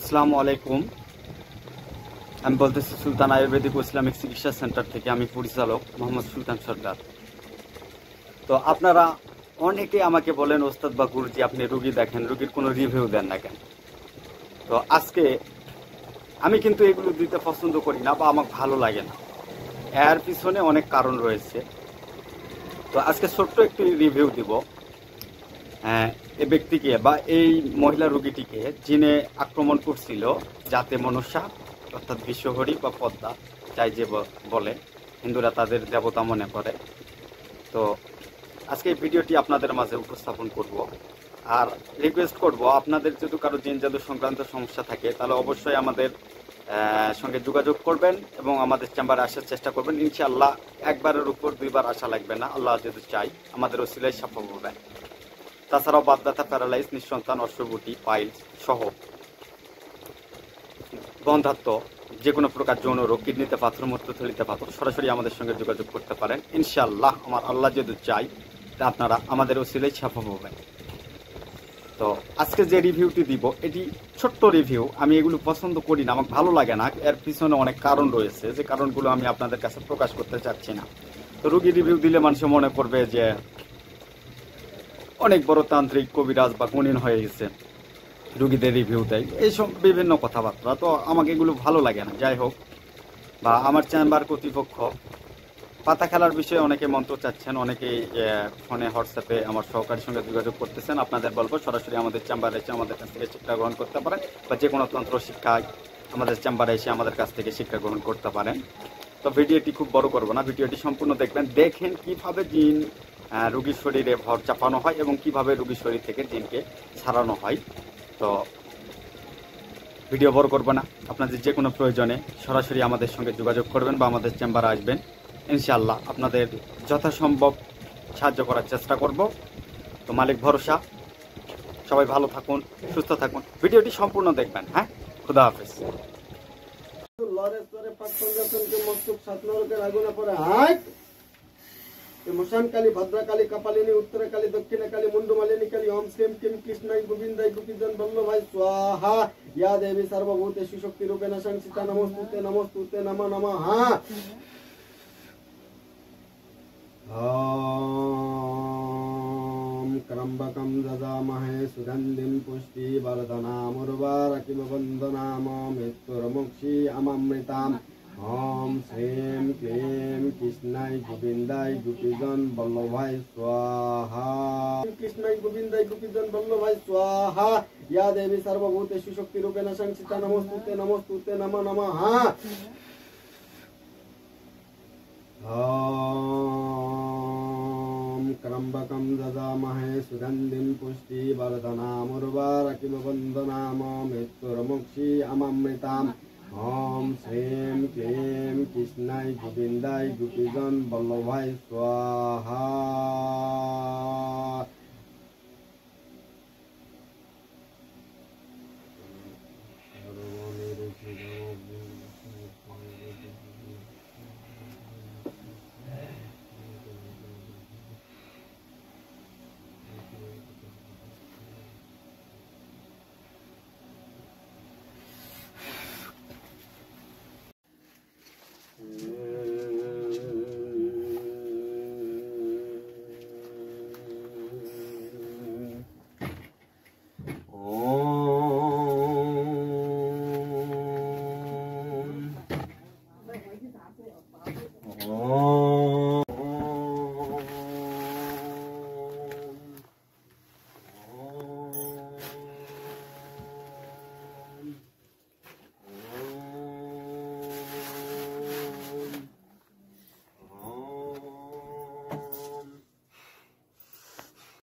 আসসালামু আলাইকুম। আমি বলতেছি সুলতান আয়ুর্বেদিক ও ইসলামিক চিকিৎসা সেন্টার থেকে। আমি পরিচালক মোহাম্মদ সুলতান সরকার। তো আপনারা অনেকে আমাকে বলেন, ওস্তাদ বা গুরুজি, আপনি রুগী দেখেন, রুগীর কোনো রিভিউ দেন না কেন? তো আজকে আমি কিন্তু এগুলো দিতে পছন্দ করি না বা আমার ভালো লাগে না। এর পিছনে অনেক কারণ রয়েছে। তো আজকে ছোট্ট একটি রিভিউ দিব। এই ব্যক্তিকে বা এই মহিলা রোগীটিকে জিনে আক্রমণ করছিল, যাতে মনসা অর্থাৎ বিশ্বহরি বা পদ্মা, যাই যে বলে, হিন্দুরা তাদের দেবতা মনে করে। তো আজকে এই ভিডিওটি আপনাদের মাঝে উপস্থাপন করব। আর রিকোয়েস্ট করব, আপনাদের যদি কারো জিন জাদু সংক্রান্ত সমস্যা থাকে তাহলে অবশ্যই আমাদের সঙ্গে যোগাযোগ করবেন এবং আমাদের চেম্বারে আসার চেষ্টা করবেন। ইনশাআল্লাহ একবারের উপর দুইবার আসা লাগবে না, আল্লাহ যদি চাই আমাদের ওসিলায় সফল হবে। তাছাড়াও বাতব্যথা, প্যারালাইজ, নিঃসন্তান, অশ্বগুটি, পাইলস সহ বন্ধাত্ম, যে কোনো প্রকার যৌন রোগ, কিডনিতে পাথর, মূত্রথলিতে পাথর, সরাসরি আমাদের সঙ্গে যোগাযোগ করতে পারেন। ইনশাআল্লাহ আমার আল্লাহ যদি চাই তা আপনারা আমাদের ওসিলাই সফল হবেন। তো আজকে যে রিভিউটি দিব এটি ছোট্ট রিভিউ। আমি এগুলো পছন্দ করি না, আমার ভালো লাগে না। এর পিছনে অনেক কারণ রয়েছে, যে কারণগুলো আমি আপনাদের কাছে প্রকাশ করতে চাচ্ছি না। তো রোগী রিভিউ দিলে মানুষ মনে করবে যে অনেক বড় তান্ত্রিক, কবিরাজ বা গুণিন হয়ে গেছে, রুগীদের রিভিউ দেয়, এইসব বিভিন্ন কথাবার্তা। তো আমাকে এগুলো ভালো লাগে না। যাই হোক, বা আমার চেম্বার কর্তৃপক্ষ পাতা খেলার বিষয়ে অনেকে মন্ত্র চাচ্ছেন, অনেকেই ফোনে, হোয়াটসঅ্যাপে আমার সহকারীর সঙ্গে যোগাযোগ করতেছেন। আপনাদের বলবো সরাসরি আমাদের চেম্বারে এসে আমাদের কাছ থেকে শিক্ষা গ্রহণ করতে পারেন, বা যে কোনো তন্ত্র শিক্ষায় আমাদের চেম্বারে এসে আমাদের কাছ থেকে শিক্ষা গ্রহণ করতে পারেন। তো ভিডিওটি খুব বড় করবো না, ভিডিওটি সম্পূর্ণ দেখবেন। দেখেন কিভাবে জিন রুগীর শরীরে ভর চাপানো হয় এবং কিভাবে রুগীর শরীর থেকে জিনকে ছাড়ানো হয়। তো ভিডিও বড় করবো না, আপনাদের যে কোনো প্রয়োজনে সরাসরি আমাদের সঙ্গে যোগাযোগ করবেন বা আমাদের চেম্বারে আসবেন। ইনশাআল্লাহ আপনাদের যথাসম্ভব সাহায্য করার চেষ্টা করব। তো মালিক ভরসা। সবাই ভালো থাকুন, সুস্থ থাকুন, ভিডিওটি সম্পূর্ণ দেখবেন। হ্যাঁ, খুদা হাফেজ। মশানকালী, ভদ্রকালী, কপালিনী, উত্তরকালী, দক্ষিণকালী, মুন্ডমালিনী কালী, ওম শ্রীম কিম কৃষ্ণাই গোবিন্দাই গোপীজন বল্লভাই স্বাহা। ইয়া দেবী সর্বভূতেষু শক্তি রূপেণ সংস্থিতা। নমস্তুতে নমস্তুতে নমো নমঃ। ওম ত্রম্বকম যজামহে সুগন্ধিম পুষ্টিবর্ধনমুর্বারকিম বন্দনাম মৃত্যুর্মুক্ষী অমৃতাম। ওম শ্রীম ক্লীম কৃষ্ণাই গোবিন্দাই গোপীজন বল্লভাই স্বাহা। কৃষ্ণাই গোবিন্দাই গোপীজন বল্লভাই স্বাহা। ইয়া দেবী সর্বভূতেষু শক্তি রূপেণ সংস্থিতা। নমস্তুতে নমস্তুতে নমো নমঃ। ওম ত্রম্বকম যজামহে সুগন্ধিম পুষ্টিবর্ধনমুর্বারকিম বন্দনাম মৃত্যুর্মুক্ষী অমৃতাম। ওম শ্রীম ক্লীম কৃষ্ণাই গোবিন্দাই গোপীজন বল্লভাই স্বাহা।